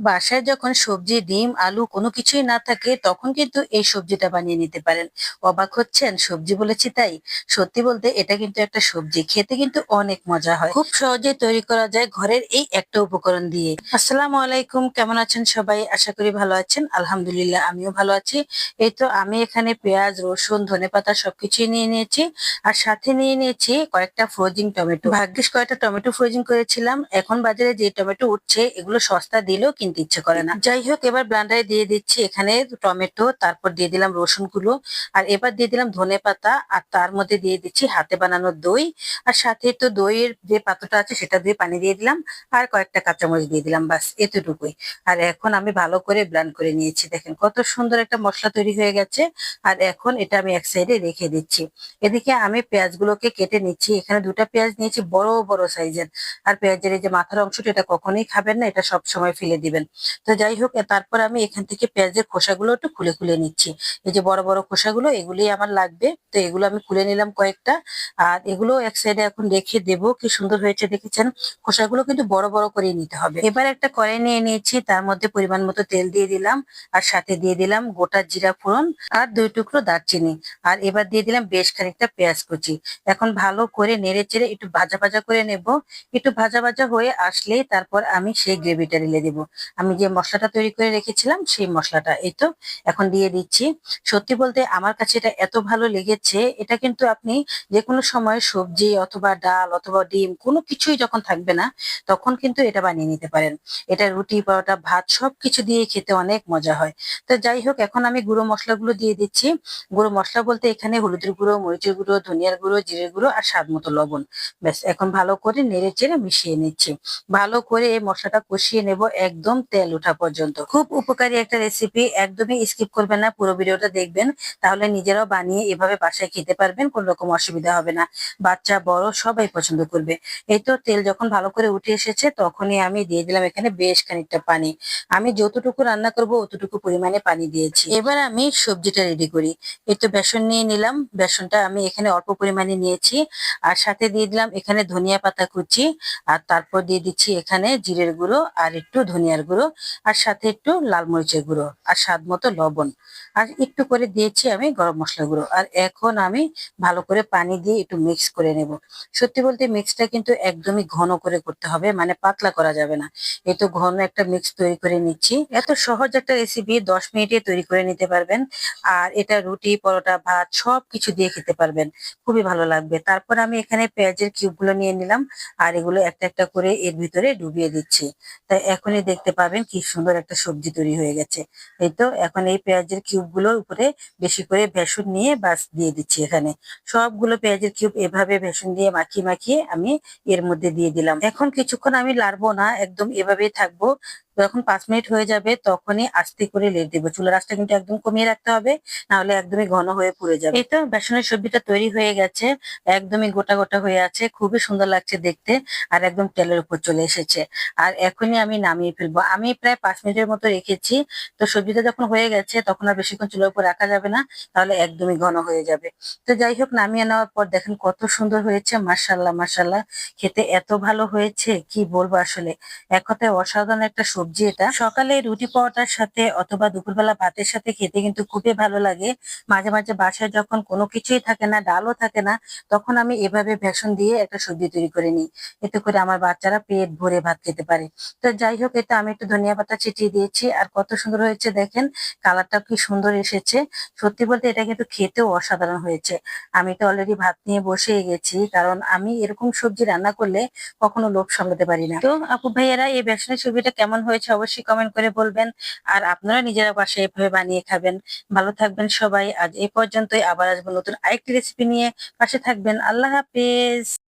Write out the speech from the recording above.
বাসায় যখন সবজি, ডিম, আলু কোনো কিছুই না থাকে তখন কিন্তু এই সবজিটা বানিয়ে নিতে পারেন। অবাক হচ্ছেন সবজি বলেছি তাই? সত্যি বলতে এটা কিন্তু একটা সবজি। খেতে কিন্তু অনেক মজা হয়। খুব সহজেই তৈরি করা যায় ঘরের এই একটা উপকরণ দিয়ে। আসসালামু আলাইকুম, কেমন আছেন সবাই? আশা করি ভালো আছেন। আলহামদুলিল্লাহ আমিও ভালো আছি। এই তো আমি এখানে পেঁয়াজ, রসুন, ধনেপাতা সবকিছুই নিয়ে নিয়েছি। আর সাথে নিয়ে নিয়েছি কয়েকটা ফ্রোজিং টমেটো। ভাগ্যিস কয়েকটা টমেটো ফ্রোজিং করেছিলাম। এখন বাজারে যে টমেটো উঠছে এগুলো সস্তা দিলেও কিনতে ইচ্ছে করে না। যাই হোক এবার ব্লেন্ডারে দিয়ে দিচ্ছি এখানে টমেটো, তারপর দিয়ে দিলাম রসুন গুলো, আর এবার দিয়ে দিলাম ধনেপাতা, আর তার মধ্যে দিয়ে দিচ্ছি হাতে বানানো দই। আর সাথে তো দইয়ের যে পাত্রটা আছে সেটা দিয়ে পানি দিয়ে দিলাম, আর কয়েকটা কাঁচামরিচ দিয়ে দিলাম, বাস এতটুকুই। আর এখন আমি ভালো করে ব্লেন্ড করে নিয়েছি। দেখেন কত সুন্দর একটা মশলা তৈরি হয়ে গেছে। আর এখন এটা আমি এক সাইডে রেখে দিচ্ছি। এদিকে আমি পেঁয়াজগুলোকে কেটে নিচ্ছি। এখানে দুটা পেঁয়াজ নিয়েছি বড় বড় সাইজের। আর পেঁয়াজের এই যে মাথার অংশটা এটা কখনোই খাবেন না, এটা সব সময় ফেলে দিবেন। তো যাই হোক তারপর আমি এখান থেকে পেঁয়াজের খোসাগুলো একটু খুলে খুলে নিচ্ছি। এই যে বড় বড় খোসাগুলো এগুলোই আমার লাগবে, তো এগুলো আমি খুলে নিলাম কয়েকটা। আর এগুলো এক সাইডে এখন রেখে দেবো। কি সুন্দর হয়েছে দেখেছেন? খোসাগুলো কিন্তু বড় বড় করে নিতে হবে। এবার একটা কড়াই নিয়ে নিয়েছি, তার মধ্যে পরিমাণ মতো তেল দিয়ে দিলাম। আর সাথে দিয়ে দিলাম গোটা জিরা ফোড়ন, আর 2 টুকরো দারচিনি। আর এবার দিয়ে দিলাম বেশ খানিকটা পেঁয়াজ কুচি। এখন ভালো করে নেড়ে চেড়ে একটু ভাজা ভাজা করে নেব। একটু ভাজা ভাজা হয়ে আসলে তারপর আমি সেই গ্রেভিটা ঢেলে দেব। আমি যে মশলাটা তৈরি করে রেখেছিলাম সেই মশলাটা এই তো এখন দিয়ে দিচ্ছি। সত্যি বলতে আমার কাছে এটা এত ভালো লেগেছে। এটা কিন্তু আপনি যে কোনো সময় সবজি অথবা ডাল অথবা ডিম কোনো কিছুই যখন থাকবে না তখন কিন্তু এটা বানিয়ে নিতে পারেন। এটা রুটি, পরোটা, ভাত সবকিছু দিয়ে খেতে অনেক মজা হয়। তো যাই হোক এখন আমি গুঁড়ো মশলাগুলো দিয়ে দিচ্ছি। গুঁড়ো মশলা বলতে এখানে হলুদের গুঁড়ো, মরিচের গুঁড়ো, ধনিয়ার গুঁড়ো, জিরের গুঁড়ো আর স্বাদ মতো লবণ। ব্যাস এখন ভালো করে নেড়ে চেড়ে মিশিয়ে নিচ্ছি। ভালো করে এই মশলাটা কষিয়ে নেব একদম তেল ওঠা পর্যন্ত। খুব উপকারী একটা রেসিপি, একদমই স্কিপ করবেন না, পুরো ভিডিওটা দেখবেন। তাহলে নিজেরাও বানিয়ে এভাবে বাসায় খেতে পারবেন, কোনো রকম অসুবিধা হবে না। বাচ্চা বড় সবাই পছন্দ করবে। এই তো তেল যখন ভালো করে উঠে এসেছে তখনই আমি দিয়ে দিলাম এখানে বেশ খানিকটা পানি। আমি যতটুকু রান্না করব অতটুকু পরিমাণে পানি দিয়েছি। এবার আমি সবজিটা রেডি করি। এই তো বেসন নিয়ে নিলাম। বেসনটা আমি এখানে অল্প পরিমাণে নিয়েছি। আর সাথে দিয়ে দিলাম এখানে ধনিয়া পাতা কুচি। আর তারপর দিয়ে দিচ্ছি এখানে জিরের গুঁড়ো আর একটু ধনিয়ার গুঁড়ো। আর সাথে একটু লাল মরিচের গুঁড়ো আর স্বাদ মতো লবণ। আর একটু করে দিয়েছি আমি গরম মশলা গুঁড়ো। আর এখন আমি ভালো করে পানি দিয়ে একটু মিক্স করে নেব। সত্যি বলতে মিক্সটা কিন্তু একদমই ঘন করে করতে হবে, মানে পাতলা করা যাবে না। এই তো ঘন একটা মিক্স তৈরি করে নিচ্ছি। এত সহজ একটা রেসিপি 10 মিনিটে তৈরি করে নিতে পারবেন। আর এটা রুটি, পরোটা, ভাত সবকিছু দিয়ে খেতে পারবেন। খুবই ভালো লাগবে। তারপর আমি এখানে পেঁয়াজের কিউব গুলো নিয়ে নিলাম। আর এগুলো একটা একটা করে এর ভিতরে ডুবিয়ে দিচ্ছি। তাই এখনই দেখতে পাবেন কি সুন্দর একটা সবজি তৈরি হয়ে গেছে। এই তো এখন এই পেঁয়াজের কিউব গুলোর উপরে বেশি করে বেসন নিয়ে বাস দিয়ে দিচ্ছি এখানে। সবগুলো পেঁয়াজের কিউব এভাবে বেসন দিয়ে মাখিয়ে মাখিয়ে আমি এর মধ্যে দিয়ে দিলাম। এখন কিছুক্ষণ আমি লাড়বো না, একদম এভাবেই থাকবো। যখন 5 মিনিট হয়ে যাবে তখনই আস্তে করে লেট দেবো। চুলার আঁচটা কিন্তু একদম কমিয়ে রাখতে হবে, না হলে একদমই ঘন হয়ে পুড়ে যাবে। এই তো বেসনের সবজিটা তৈরি হয়ে গেছে। একদমই গোটা গোটা হয়ে আছে, খুবই সুন্দর লাগছে দেখতে। আর একদম তেলের উপর চলে এসেছে। আর এখনই আমি নামিয়ে ফেলবো। আমি প্রায় 5 মিনিটের মতো রেখেছি। তো সবজিটা যখন হয়ে গেছে তখন আর বেশিক্ষণ চুলার উপর রাখা যাবে না, তাহলে একদমই ঘন হয়ে যাবে। তো যাই হোক নামিয়ে নেওয়ার পর দেখেন কত সুন্দর হয়েছে, মাশাআল্লাহ মাশাআল্লাহ। খেতে এত ভালো হয়েছে কি বলবো আসলে। এক কথায় অসাধারণ একটা সবজি এটা। সকালে রুটি পরোটার সাথে অথবা দুপুরবেলা ভাতের সাথে খেতে কিন্তু খুবই ভালো লাগে। মাঝে মাঝে বাসায় যখন কোনো কিছুই থাকে না, ডালও থাকে না, তখন আমি এভাবে বেসন দিয়ে একটা সবজি তৈরি করে নিই। এতে করে আমার বাচ্চারা পেট ভরে ভাত খেতে পারে। তো যাই হোক এটা আমি একটু ধনিয়া পাতা ছিটিয়ে দিয়েছি। আর কত সুন্দর হয়েছে দেখেন, কালারটা কি সুন্দর এসেছে। সত্যি বলতে এটা কিন্তু খেতেও অসাধারণ হয়েছে। আমি তো অলরেডি ভাত নিয়ে বসে গেছি, কারণ আমি এরকম সবজি রান্না করলে কখনো লোভ সামলাতে পারি না। তো আপু ভাইয়েরা এই বেসনের সবজিটা কেমন হয়েছে অবশ্যই কমেন্ট করে বলবেন। আর আপনারা নিজেরা বাসায় এভাবে বানিয়ে খাবেন। ভালো থাকবেন সবাই। আজ এই পর্যন্তই, আবার আসবো নতুন আরেকটি রেসিপি নিয়ে। পাশে থাকবেন। আল্লাহ হাফেজ।